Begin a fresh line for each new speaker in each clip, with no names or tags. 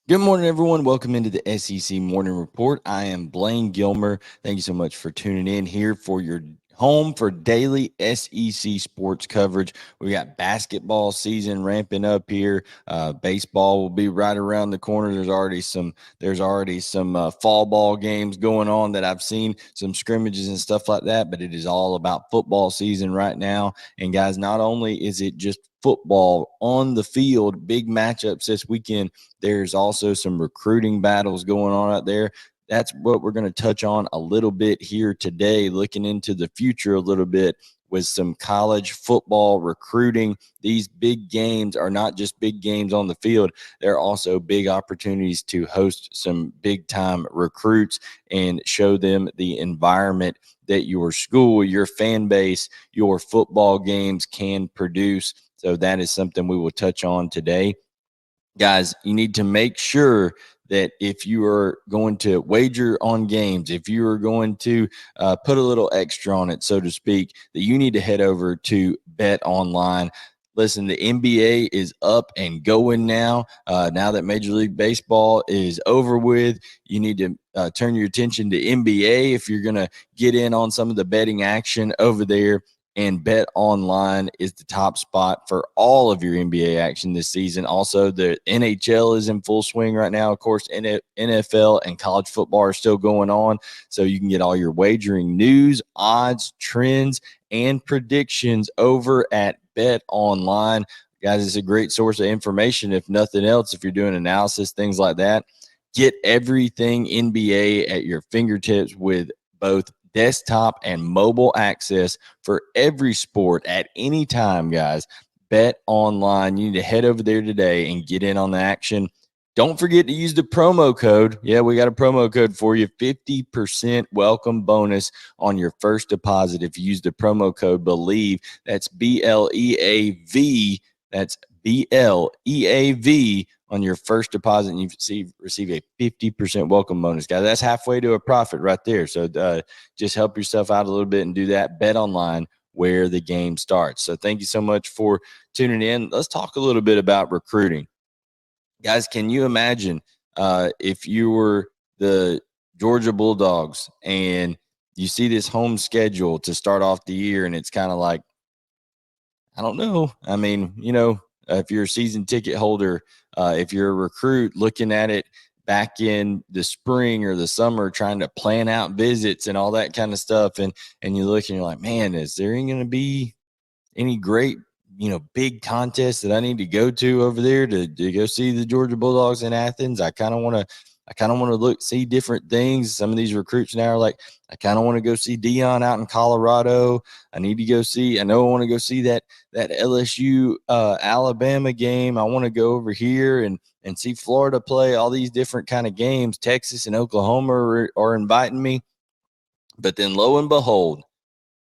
Good morning, everyone. Welcome into the SEC Morning Report. I am Blayne Gilmer. Thank you so much for tuning in here for your home for daily SEC sports coverage. We got basketball season ramping up here. Baseball will be right around the corner. There's already some fall ball games going on that I've seen, some scrimmages and stuff like that. But it is all about football season right now. And guys, not only is it just football on the field, big matchups this weekend, there's also some recruiting battles going on out there. That's what we're going to touch on a little bit here today, looking into the future a little bit with some college football recruiting. These big games are not just big games on the field. They're also big opportunities to host some big time recruits and show them the environment that your school, your fan base, your football games can produce. So that is something we will touch on today. Guys, you need to make sure that if you are going to wager on games, if you are going to put a little extra on it, so to speak, that you need to head over to Bet Online. Listen, the NBA is up and going now. Now that Major League Baseball is over with, you need to turn your attention to NBA if you're going to get in on some of the betting action over there. And Bet Online is the top spot for all of your NBA action this season. Also, the NHL is in full swing right now. Of course, NFL and college football are still going on. So you can get all your wagering news, odds, trends, and predictions over at Bet Online. Guys, it's a great source of information. If nothing else, if you're doing analysis, things like that, get everything NBA at your fingertips with both desktop and mobile access for every sport at any time, guys. Bet Online. You need to head over there today and get in on the action. Don't forget to use the promo code. Yeah, we got a promo code for you. 50% welcome bonus on your first deposit if you use the promo code BELIEVE. That's BLEAV. That's BLEAV on your first deposit, and you receive a 50% welcome bonus, guys. That's halfway to a profit right there. So just help yourself out a little bit and do that. Bet Online, where the game starts. So thank you so much for tuning in. Let's talk a little bit about recruiting. Guys, can you imagine if you were the Georgia Bulldogs and you see this home schedule to start off the year, and it's kind of like, I don't know. I mean, if you're a season ticket holder, if you're a recruit looking at it back in the spring or the summer, trying to plan out visits and all that kind of stuff, and you look and you're like, man, is there going to be any great, big contest that I need to go to over there to go see the Georgia Bulldogs in Athens? I kind of want to see different things. Some of these recruits now are like, I kind of want to go see Dion out in Colorado. I know I want to go see that LSU Alabama game. I want to go over here and see Florida play. All these different kind of games. Texas and Oklahoma are inviting me. But then lo and behold,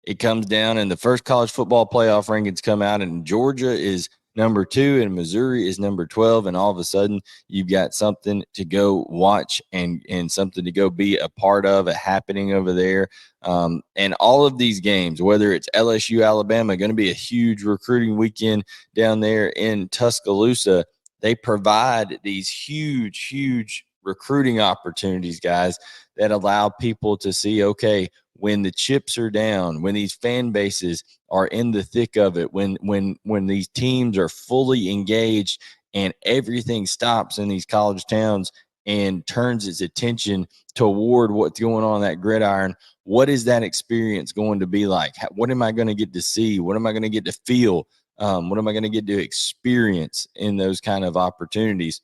it comes down and the first college football playoff rankings come out, and Georgia is number 2 and Missouri is number 12. And all of a sudden you've got something to go watch and something to go be a part of, a happening over there. And all of these games, whether it's LSU, Alabama, going to be a huge recruiting weekend down there in Tuscaloosa. They provide these huge recruiting opportunities, guys, that allow people to see, okay, when the chips are down, when these fan bases are in the thick of it, when these teams are fully engaged and everything stops in these college towns and turns its attention toward what's going on that gridiron, what is that experience going to be like? What am I going to get to see? What am I going to get to feel? What am I going to get to experience in those kind of opportunities?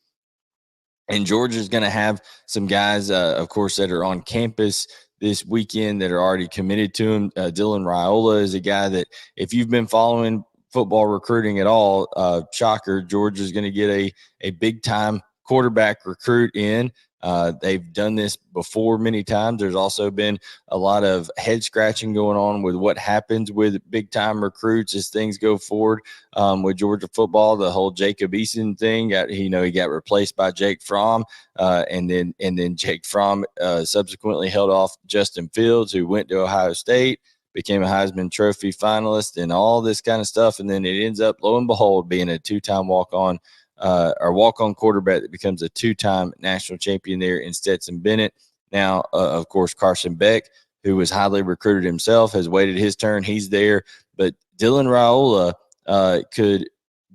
And Georgia's going to have some guys, of course, that are on campus this weekend that are already committed to him. Dylan Raiola is a guy that, if you've been following football recruiting at all, shocker, Georgia's going to get a big-time quarterback recruit in. They've done this before many times. There's also been a lot of head scratching going on with what happens with big time recruits as things go forward with Georgia football. The whole Jacob Eason thing, he got replaced by Jake Fromm, and then Jake Fromm subsequently held off Justin Fields, who went to Ohio State, became a Heisman Trophy finalist, and all this kind of stuff. And then it ends up, lo and behold, being a 2-time walk-on or walk-on quarterback that becomes a 2-time national champion there in Stetson Bennett. Now, of course, Carson Beck, who was highly recruited himself, has waited his turn. He's there. But Dylan Raiola could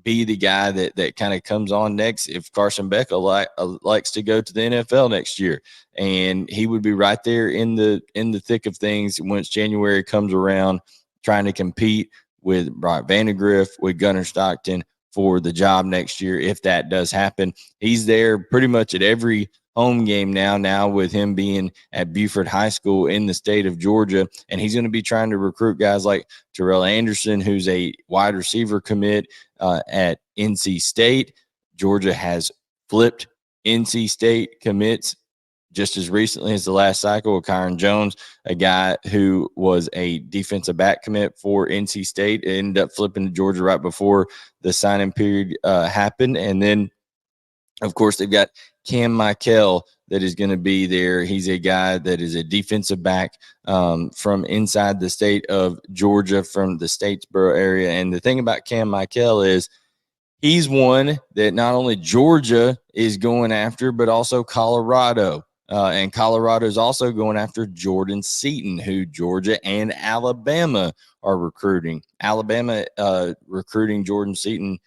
be the guy that kind of comes on next if Carson Beck likes to go to the NFL next year. And he would be right there in the thick of things once January comes around, trying to compete with Bryant Vandegrift, with Gunnar Stockton for the job next year if that does happen. He's there pretty much at every home game now with him being at Buford High School in the state of Georgia. And he's going to be trying to recruit guys like Terrell Anderson, who's a wide receiver commit at NC State. Georgia has flipped NC State commits just as recently as the last cycle. Kyron Jones, a guy who was a defensive back commit for NC State, ended up flipping to Georgia right before the signing period happened. And then, of course, they've got Cam Michael that is going to be there. He's a guy that is a defensive back from inside the state of Georgia, from the Statesboro area. And the thing about Cam Michael is he's one that not only Georgia is going after, but also Colorado. And Colorado is also going after Jordan Seaton, who Georgia and Alabama are recruiting. Alabama recruiting Jordan Seaton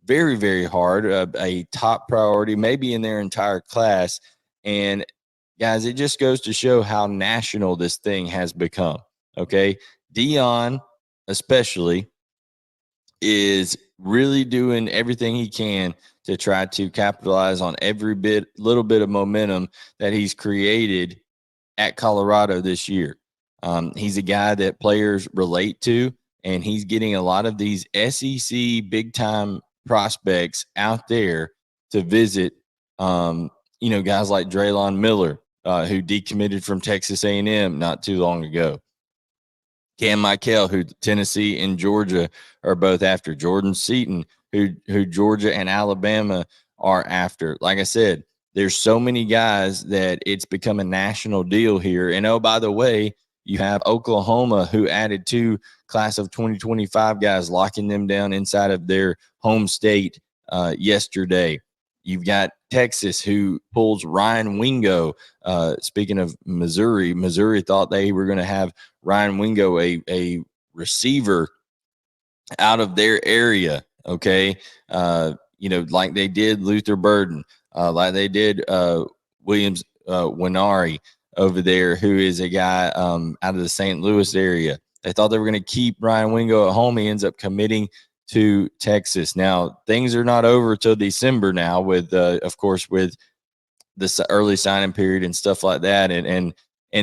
very, very hard, a top priority, maybe in their entire class. And guys, it just goes to show how national this thing has become. Okay. Dion, especially, is really doing everything he can to try to capitalize on every little bit of momentum that he's created at Colorado this year. He's a guy that players relate to, and he's getting a lot of these SEC big-time prospects out there to visit, guys like Draylon Miller, who decommitted from Texas A&M not too long ago. Cam Michael, who Tennessee and Georgia are both after. Jordan Seaton, who Georgia and Alabama are after. Like I said, there's so many guys that it's become a national deal here. And, oh, by the way, you have Oklahoma, who added 2 class of 2025 guys, locking them down inside of their home state yesterday. You've got Texas, who pulls Ryan Wingo. Speaking of Missouri thought they were going to have Ryan Wingo, a receiver, out of their area. Okay. Like they did Luther Burden, like they did Williams Winari over there, who is a guy out of the St. Louis area. They thought they were going to keep Ryan Wingo at home. He ends up committing to Texas. Now, things are not over till December now with, of course, with this early signing period and stuff like that. And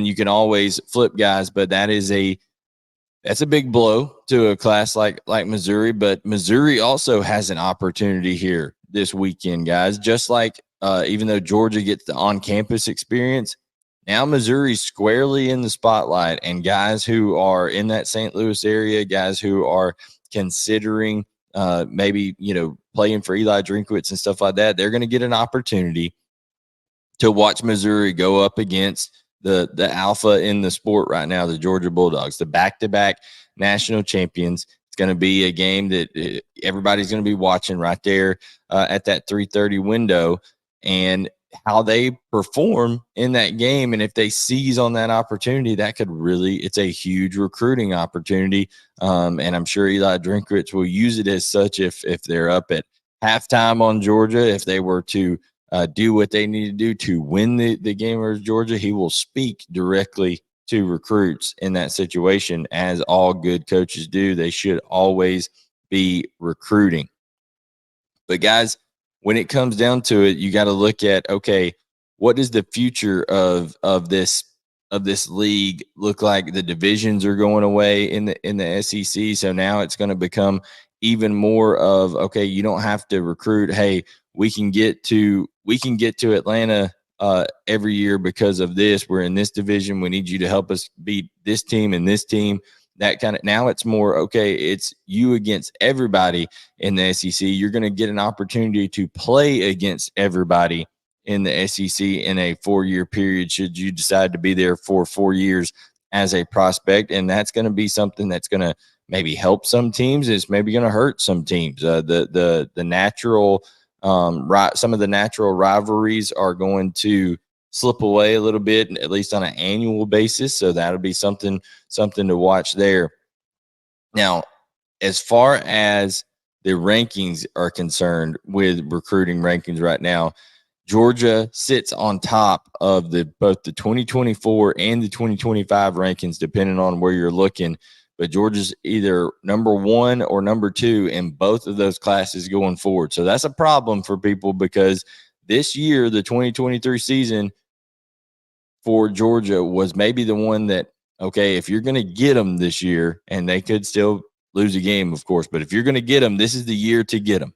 you can always flip guys, but that's a big blow to a class like Missouri. But Missouri also has an opportunity here this weekend, guys. Just like even though Georgia gets the on-campus experience, now Missouri's squarely in the spotlight, and guys who are in that St. Louis area, guys who are considering maybe, playing for Eli Drinkwitz and stuff like that, they're going to get an opportunity to watch Missouri go up against the alpha in the sport right now, the Georgia Bulldogs, the back-to-back national champions. It's going to be a game that everybody's going to be watching right there at that 3:30 window, and how they perform in that game. And if they seize on that opportunity, that could really, it's a huge recruiting opportunity. And I'm sure Eli Drinkwitz will use it as such if they're up at halftime on Georgia, if they were to do what they need to do to win the game versus Georgia, he will speak directly to recruits in that situation, as all good coaches do. They should always be recruiting. But guys, when it comes down to it, you got to look at, okay, what does the future of this league look like? The divisions are going away in the SEC, so now it's going to become even more of, okay, you don't have to recruit. Hey, we can get to Atlanta every year because of this. We're in this division. We need you to help us beat this team and this team. That kind of, now it's more, okay, it's you against everybody in the SEC. You're going to get an opportunity to play against everybody in the SEC in a 4-year period, should you decide to be there for 4 years as a prospect. And that's going to be something that's going to maybe help some teams. It's maybe going to hurt some teams. The natural Right, some of the natural rivalries are going to slip away a little bit, at least on an annual basis. So that'll be something to watch there. Now, as far as the rankings are concerned, with recruiting rankings right now, Georgia sits on top of both the 2024 and the 2025 rankings, depending on where you're looking. But Georgia's either number 1 or number 2 in both of those classes going forward. So that's a problem for people, because this year, the 2023 season for Georgia was maybe the one that, okay, if you're going to get them this year, and they could still lose a game, of course, but if you're going to get them, this is the year to get them,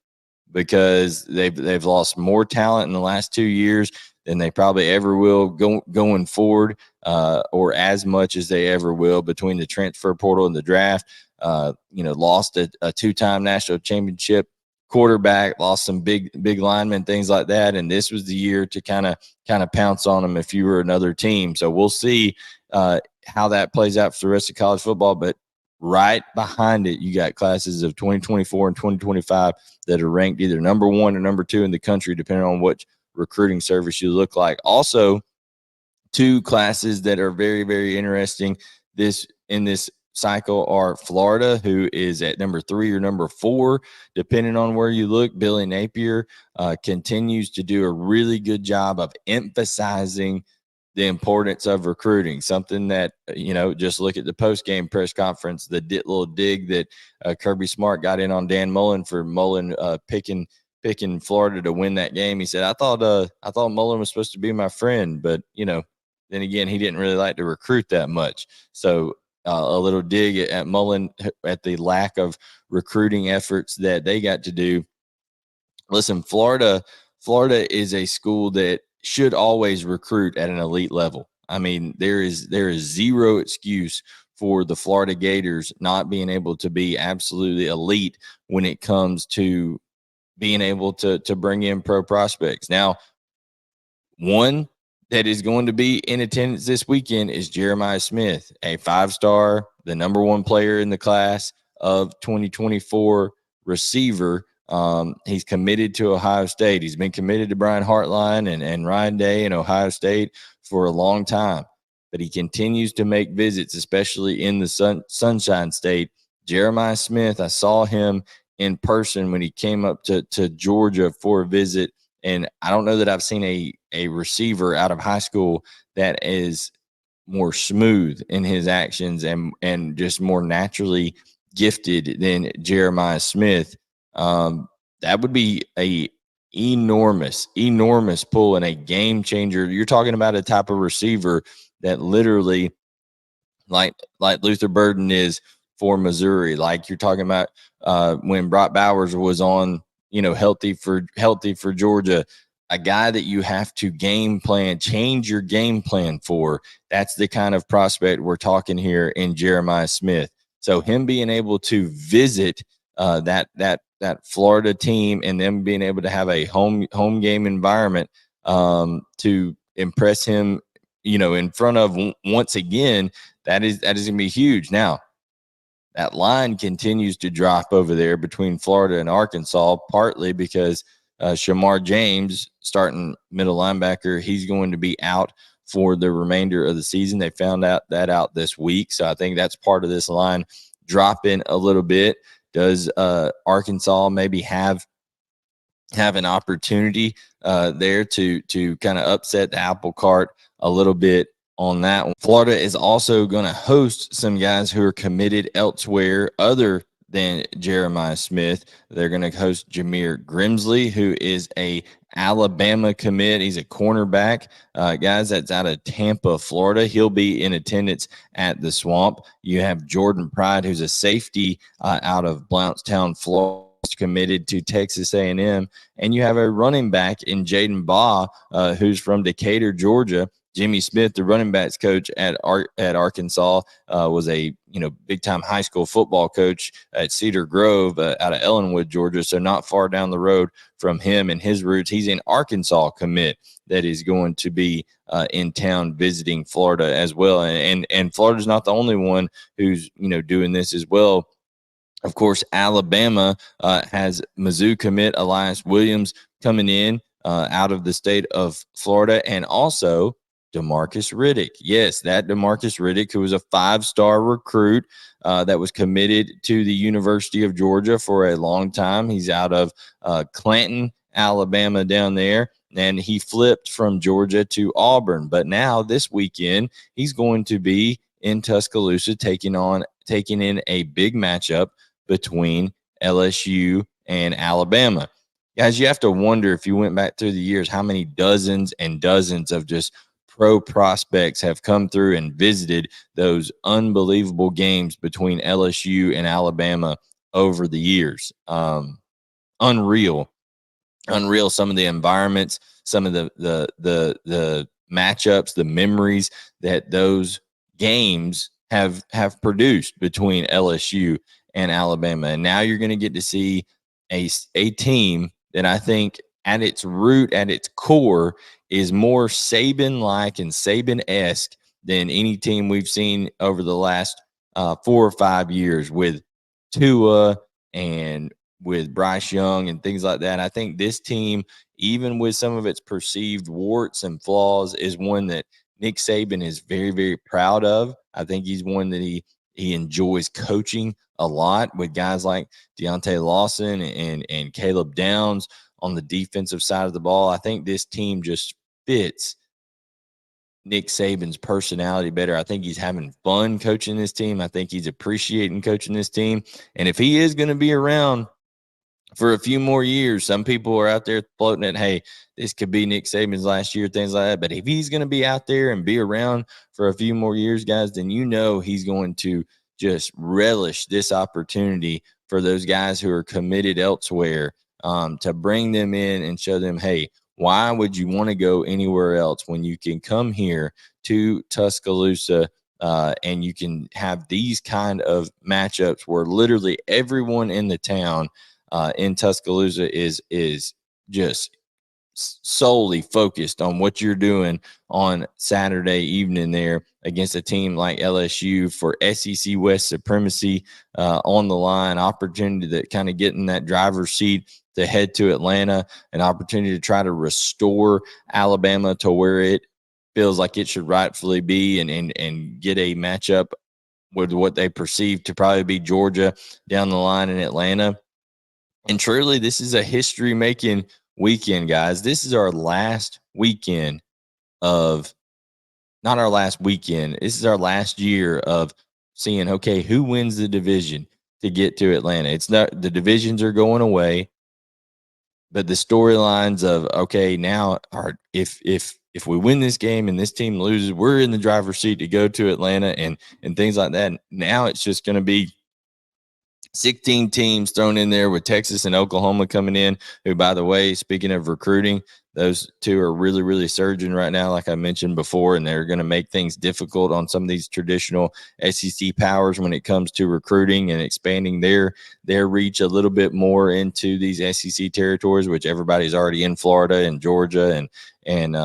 because they've lost more talent in the last 2 years than they probably ever will going forward, or as much as they ever will, between the transfer portal and the draft. Lost a two-time national championship quarterback, lost some big linemen, things like that, and this was the year to kind of pounce on them if you were another team. So we'll see how that plays out for the rest of college football. But right behind it, you got classes of 2024 and 2025 that are ranked either number 1 or number 2 in the country, depending on which recruiting service you look like. Also, 2 classes that are very, very interesting in this cycle are Florida, who is at number 3 or number 4, depending on where you look. Billy Napier continues to do a really good job of emphasizing the importance of recruiting, something that, just look at the post-game press conference, the little dig that Kirby Smart got in on Dan Mullen for Mullen picking Florida to win that game. He said, I thought Mullen was supposed to be my friend, but, then again, he didn't really like to recruit that much. So a little dig at Mullen at the lack of recruiting efforts that they got to do. Listen, Florida is a school that should always recruit at an elite level. I mean, there is zero excuse for the Florida Gators not being able to be absolutely elite when it comes to being able to bring in pro prospects. Now, one that is going to be in attendance this weekend is Jeremiah Smith, a 5-star, the number 1 player in the class of 2024 receiver. He's committed to Ohio State. He's been committed to Brian Hartline and Ryan Day in Ohio State for a long time, but he continues to make visits, especially in the Sunshine State. Jeremiah Smith, I saw him in person when he came up to Georgia for a visit. And I don't know that I've seen a receiver out of high school that is more smooth in his actions and just more naturally gifted than Jeremiah Smith. That would be a enormous pull and a game changer. You're talking about a type of receiver that literally, like Luther Burden is for Missouri, like you're talking about when Brock Bowers was on, healthy for Georgia, a guy that you have to change your game plan for. That's the kind of prospect we're talking here in Jeremiah Smith. So him being able to visit that Florida team, and them being able to have a home game environment to impress him, in front of, once again, that is going to be huge. Now, that line continues to drop over there between Florida and Arkansas, partly because Shamar James, starting middle linebacker, he's going to be out for the remainder of the season. They found out this week. So I think that's part of this line dropping a little bit. Does Arkansas maybe have an opportunity there to kind of upset the apple cart a little bit on that one? Florida is also going to host some guys who are committed elsewhere other than Jeremiah Smith. They're going to host Jameer Grimsley, who is a Alabama commit. He's a cornerback, guys, that's out of Tampa, Florida. He'll be in attendance at the Swamp. You have Jordan Pride, who's a safety out of Blountstown, Florida, committed to Texas A&M. And you have a running back in Jaden Baugh, who's from Decatur, Georgia. Jimmy Smith, the running backs coach at Arkansas, was a big time high school football coach at Cedar Grove out of Ellenwood, Georgia. So not far down the road from him and his roots. He's an Arkansas commit that is going to be in town visiting Florida as well. And Florida's not the only one who's doing this as well. Of course, Alabama has Mizzou commit Elias Williams coming in out of the state of Florida, and also DeMarcus Riddick. Yes, that DeMarcus Riddick, who was a 5-star recruit that was committed to the University of Georgia for a long time. He's out of Clanton, Alabama down there, and he flipped from Georgia to Auburn. But now this weekend, he's going to be in Tuscaloosa taking in a big matchup between LSU and Alabama. Guys, you have to wonder, if you went back through the years, how many dozens and dozens of just pro prospects have come through and visited those unbelievable games between LSU and Alabama over the years. Unreal. Some of the environments, some of the matchups, the memories that those games have produced between LSU and Alabama. And now you're going to get to see a team that I think at its root, at its core, is more Saban-like and Saban-esque than any team we've seen over the last 4 or 5 years, with Tua and with Bryce Young and things like that. I think this team, even with some of its perceived warts and flaws, is one that Nick Saban is very, very proud of. I think he's one that he enjoys coaching a lot, with guys like Deontay Lawson and Caleb Downs on the defensive side of the ball. I think this team just fits Nick Saban's personality better. I think he's having fun coaching this team. I think he's appreciating coaching this team. And if he is going to be around for a few more years, some people are out there floating it, hey, this could be Nick Saban's last year, things like that. But if he's going to be out there and be around for a few more years, guys, then you know he's going to just relish this opportunity for those guys who are committed elsewhere, to bring them in and show them, hey, why would you want to go anywhere else when you can come here to Tuscaloosa and you can have these kind of matchups where literally everyone in the town in Tuscaloosa is just solely focused on what you're doing on Saturday evening there against a team like LSU for SEC West supremacy on the line, opportunity to kind of get in that driver's seat to head to Atlanta, an opportunity to try to restore Alabama to where it feels like it should rightfully be, and get a matchup with what they perceive to probably be Georgia down the line in Atlanta. And truly, this is a history-making weekend, guys. This is our last weekend of – not our last weekend. This is our last year of seeing, okay, who wins the division to get to Atlanta. It's not – the divisions are going away, but the storylines of, okay, now are if we win this game and this team loses, we're in the driver's seat to go to Atlanta and things like that. Now it's just going to be 16 teams thrown in there, with Texas and Oklahoma coming in, who, by the way, speaking of recruiting, those two are really, really surging right now, like I mentioned before, and they're going to make things difficult on some of these traditional SEC powers when it comes to recruiting and expanding their reach a little bit more into these SEC territories, which everybody's already in Florida and Georgia and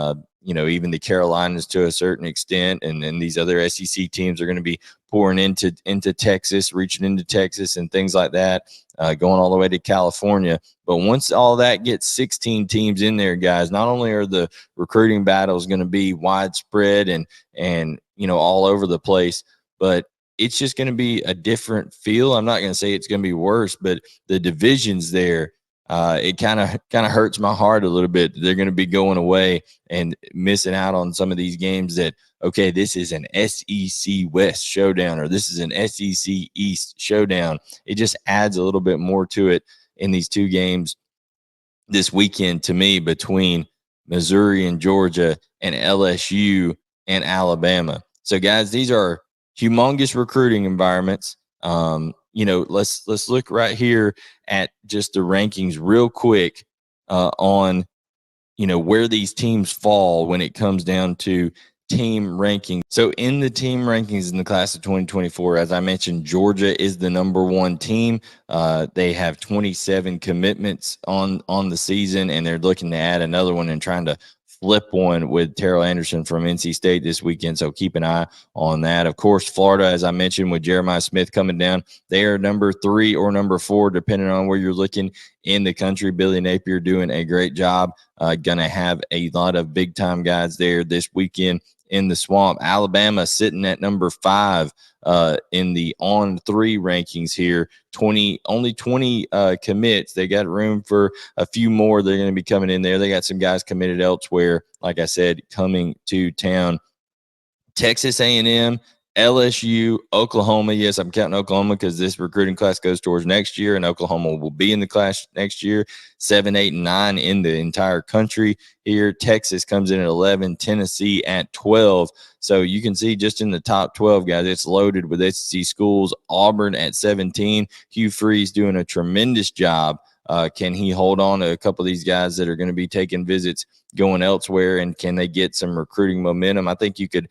even the Carolinas to a certain extent, and then these other SEC teams are going to be pouring into Texas, reaching into Texas and things like that, going all the way to California. But once all that gets 16 teams in there, guys, not only are the recruiting battles going to be widespread and all over the place, but it's just going to be a different feel. I'm not going to say it's going to be worse, but the divisions there, it kind of hurts my heart a little bit. They're going to be going away and missing out on some of these games that, okay, this is an SEC West showdown, or this is an SEC East showdown. It just adds a little bit more to it in these two games this weekend to me, between Missouri and Georgia and LSU and Alabama. So, guys, these are humongous recruiting environments. Let's look right here at just the rankings real quick on where these teams fall when it comes down to team rankings. So in the team rankings in the class of 2024, as I mentioned, Georgia is the number one team. They have 27 commitments on the season, and they're looking to add another one and trying to flip one with Terrell Anderson from NC State this weekend. So keep an eye on that. Of course, Florida, as I mentioned, with Jeremiah Smith coming down, they are number 3 or number 4, depending on where you're looking in the country. Billy Napier doing a great job. Going to have a lot of big-time guys there this weekend in the Swamp. Alabama sitting at number 5 in the on 3 rankings here. Only 20 commits. They got room for a few more. They're going to be coming in there. They got some guys committed elsewhere, like I said, coming to town. Texas A&M, LSU, Oklahoma. Yes, I'm counting Oklahoma because this recruiting class goes towards next year, and Oklahoma will be in the class next year. 7, 8, and 9 in the entire country here. Texas comes in at 11, Tennessee at 12. So you can see just in the top 12, guys, it's loaded with SEC schools. Auburn at 17. Hugh Freeze doing a tremendous job. Can he hold on to a couple of these guys that are going to be taking visits going elsewhere, and can they get some recruiting momentum? I think you could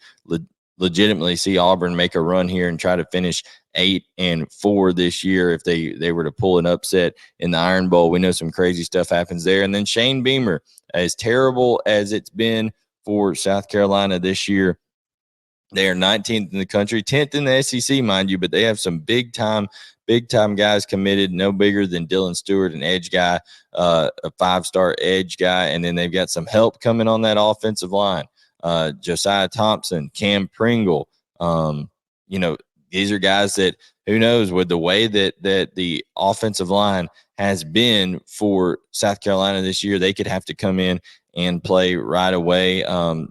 legitimately see Auburn make a run here and try to finish 8-4 this year if they were to pull an upset in the Iron Bowl. We know some crazy stuff happens there. And then Shane Beamer, as terrible as it's been for South Carolina this year, they are 19th in the country, 10th in the SEC, mind you, but they have some big time guys committed, no bigger than Dylan Stewart, an edge guy, a 5-star edge guy. And then they've got some help coming on that offensive line. Josiah Thompson, Cam Pringle. These are guys that, who knows, with the way that the offensive line has been for South Carolina this year, they could have to come in and play right away.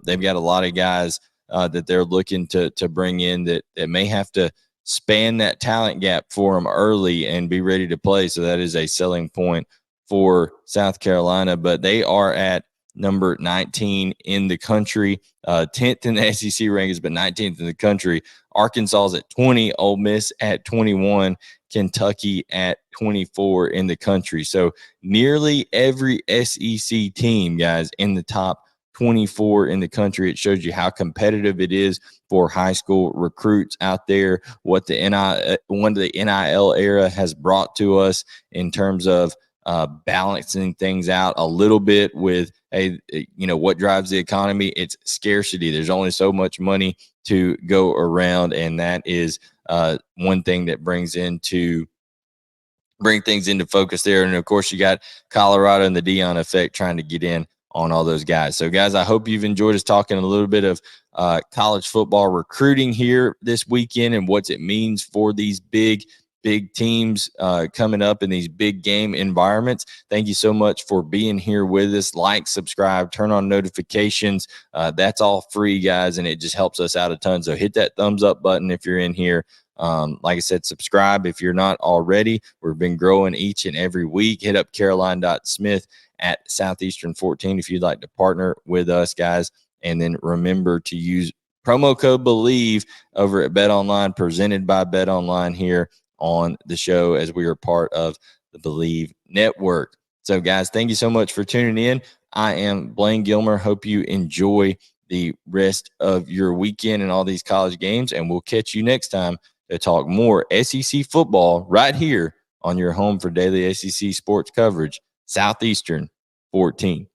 They've got a lot of guys that they're looking to bring in that may have to span that talent gap for them early and be ready to play. So that is a selling point for South Carolina, but they are at number 19 in the country, 10th in the SEC rankings, but 19th in the country. Arkansas is at 20, Ole Miss at 21, Kentucky at 24 in the country. So nearly every SEC team, guys, in the top 24 in the country. It shows you how competitive it is for high school recruits out there, what the NIL era has brought to us in terms of balancing things out a little bit with what drives the economy. It's scarcity. There's only so much money to go around, and that is one thing that bring things into focus there. And of course, you got Colorado and the Dion effect trying to get in on all those guys. So guys, I hope you've enjoyed us talking a little bit of college football recruiting here this weekend and what it means for these big teams coming up in these big game environments. Thank you so much for being here with us. Like, subscribe, turn on notifications. That's all free, guys, and it just helps us out a ton. So hit that thumbs up button if you're in here. Like I said, subscribe if you're not already. We've been growing each and every week. Hit up caroline.smith at Southeastern 14 if you'd like to partner with us, guys. And then remember to use promo code BELIEVE over at BetOnline, presented by BetOnline here on the show, as we are part of the Believe Network. So, guys, thank you so much for tuning in. I am Blayne Gilmer. Hope you enjoy the rest of your weekend and all these college games, and we'll catch you next time to talk more SEC football right here on your home for daily SEC sports coverage, Southeastern 14.